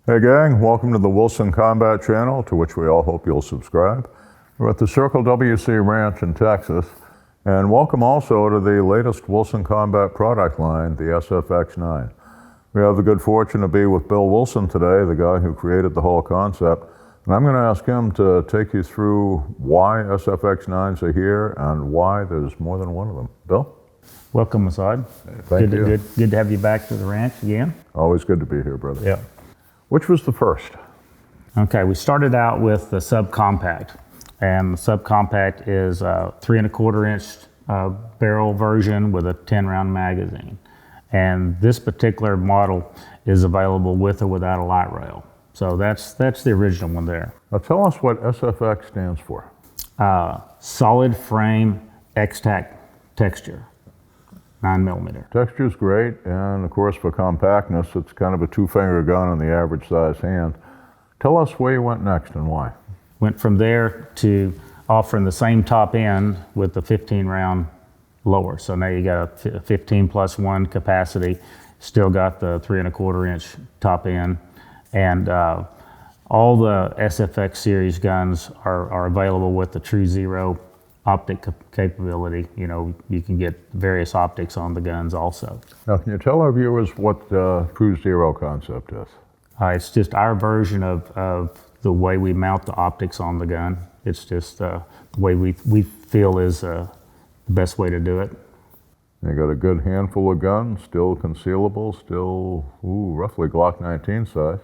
Hey gang, welcome to the Wilson Combat channel, to which we all hope you'll subscribe. We're at the Circle WC Ranch in Texas, and welcome also to the latest Wilson Combat product line, the SFX9. We have the good fortune to be with Bill Wilson today, the guy who created the whole concept, and I'm going to ask him to take you through why SFX9s are here and why there's more than one of them. Bill? Welcome, Massad. Thank you. Good to have you back to the ranch again. Always good to be here, brother. Yeah. Which was the first? Okay, we started out with the subcompact, and the subcompact is a 3 1/4 inch barrel version with a 10-round magazine. And this particular model is available with or without a light rail. So that's the original one there. Now tell us what SFX stands for. Solid Frame X-TAC texture. 9mm. Texture's great, and of course for compactness, it's kind of a two-finger gun on the average size hand. Tell us where you went next and why. Went from there to offering the same top end with the 15-round lower. So now you got a 15+1 capacity, still got the 3 1/4 inch top end, and all the SFX series guns are available with the True Zero optic capability. You know, you can get various optics on the guns also. Now, can you tell our viewers what True Zero concept is? It's just our version of the way we mount the optics on the gun. It's just the way we feel is the best way to do it. You got a good handful of guns, still concealable, still roughly Glock 19 size,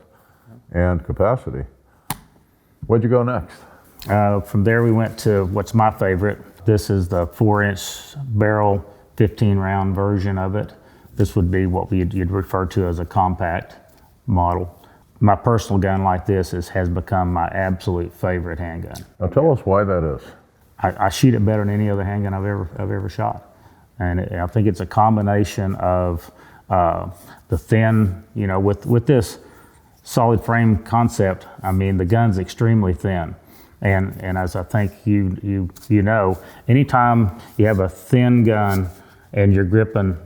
and capacity. Where'd you go next? From there we went to what's my favorite. This is the 4-inch barrel, 15-round version of it. This would be what you'd refer to as a compact model. My personal gun like this has become my absolute favorite handgun. Now tell us why that is. I shoot it better than any other handgun I've ever shot. And I think it's a combination of the thin, you know, with this solid frame concept, I mean, the gun's extremely thin. And as I think you know, anytime you have a thin gun and you're gripping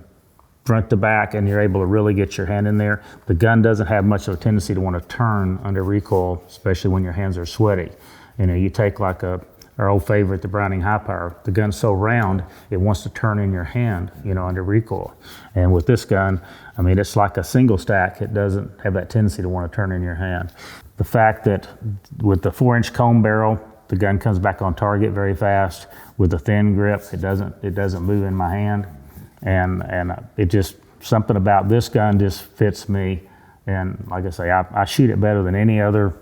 front to back and you're able to really get your hand in there, the gun doesn't have much of a tendency to want to turn under recoil, especially when your hands are sweaty. You know, you take like our old favorite, the Browning High Power, the gun's so round, it wants to turn in your hand, you know, under recoil. And with this gun, I mean, it's like a single stack. It doesn't have that tendency to want to turn in your hand. The fact that with the 4-inch cone barrel, the gun comes back on target very fast. With the thin grip, it doesn't move in my hand. And it just, something about this gun just fits me. And like I say, I shoot it better than any other,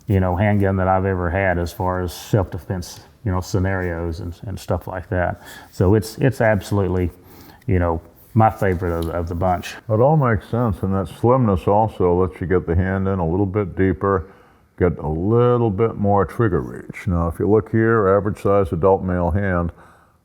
you know, handgun that I've ever had as far as self-defense, you know, scenarios and stuff like that. So it's absolutely, you know, my favorite of the bunch. It all makes sense, and that slimness also lets you get the hand in a little bit deeper, get a little bit more trigger reach. Now, if you look here, average size adult male hand,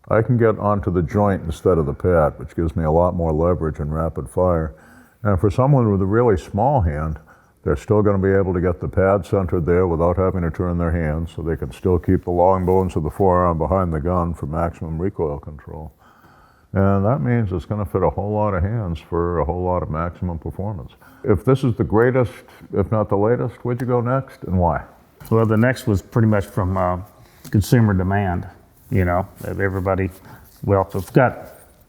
I can get onto the joint instead of the pad, which gives me a lot more leverage and rapid fire. And for someone with a really small hand, they're still going to be able to get the pad centered there without having to turn their hands, so they can still keep the long bones of the forearm behind the gun for maximum recoil control. And that means it's going to fit a whole lot of hands for a whole lot of maximum performance. If this is the greatest, if not the latest, where'd you go next and why? Well, the next was pretty much from consumer demand, you know, everybody. Well,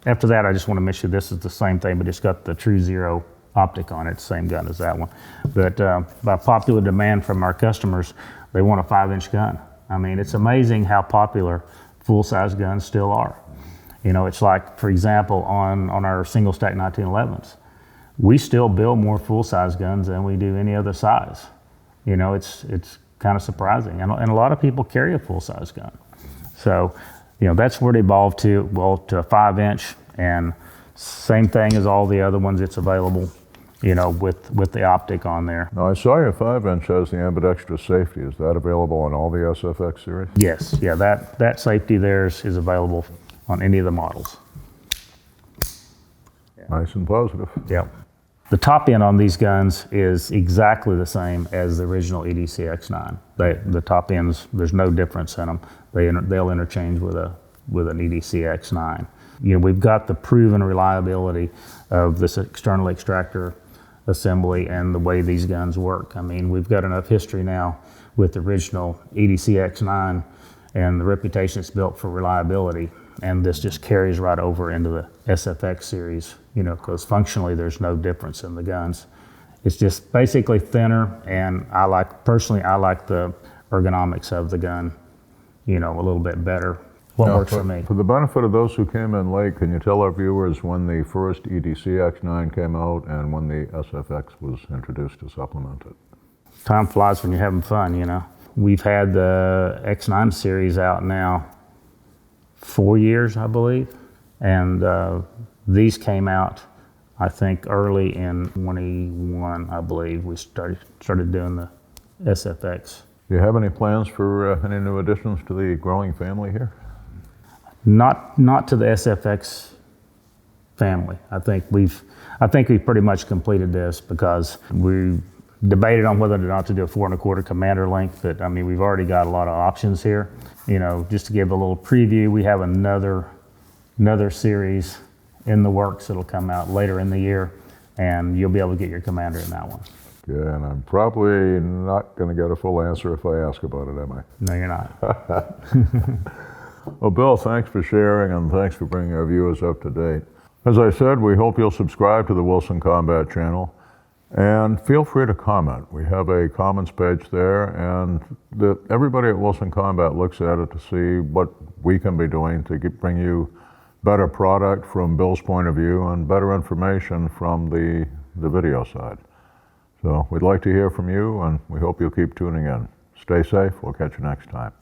after that, I just want to mention this is the same thing, but it's got the True Zero optic on it, same gun as that one. But by popular demand from our customers, they want a 5-inch gun. I mean, it's amazing how popular full-size guns still are. You know, it's like, for example, on our single stack 1911s, we still build more full-size guns than we do any other size. You know, it's kind of surprising. And a lot of people carry a full-size gun. So, you know, that's where it evolved to, well, to a 5-inch, and same thing as all the other ones. It's available, you know, with the optic on there. Now, I saw your 5-inch has the ambidextrous safety. Is that available on all the SFX series? Yes, yeah, that safety there is available on any of the models. Yeah. Nice and positive. Yep. The top end on these guns is exactly the same as the original EDC-X9. The top ends, there's no difference in them. They'll interchange with an EDC-X9. You know, we've got the proven reliability of this external extractor assembly and the way these guns work. I mean, we've got enough history now with the original EDC X9 and the reputation it's built for reliability, and this just carries right over into the SFX series, you know, because functionally there's no difference in the guns. It's just basically thinner, and personally I like the ergonomics of the gun, you know, a little bit better. What works for me. For the benefit of those who came in late, can you tell our viewers when the first EDC X9 came out and when the SFX was introduced to supplement it? Time flies when you're having fun, you know. We've had the X9 series out now 4 years, I believe, and these came out, I think, early in 21, I believe. We started doing the SFX. Do you have any plans for any new additions to the growing family here? Not to the SFX family. I think we've pretty much completed this, because we debated on whether or not to do a 4 1/4 commander length, but I mean, we've already got a lot of options here. You know, just to give a little preview, we have another series in the works that'll come out later in the year, and you'll be able to get your commander in that one. Yeah, and I'm probably not going to get a full answer if I ask about it, am I? No, you're not. Well, Bill, thanks for sharing, and thanks for bringing our viewers up to date. As I said, we hope you'll subscribe to the Wilson Combat channel, and feel free to comment. We have a comments page there, and everybody at Wilson Combat looks at it to see what we can be doing to bring you better product from Bill's point of view and better information from the video side. So we'd like to hear from you, and we hope you'll keep tuning in. Stay safe. We'll catch you next time.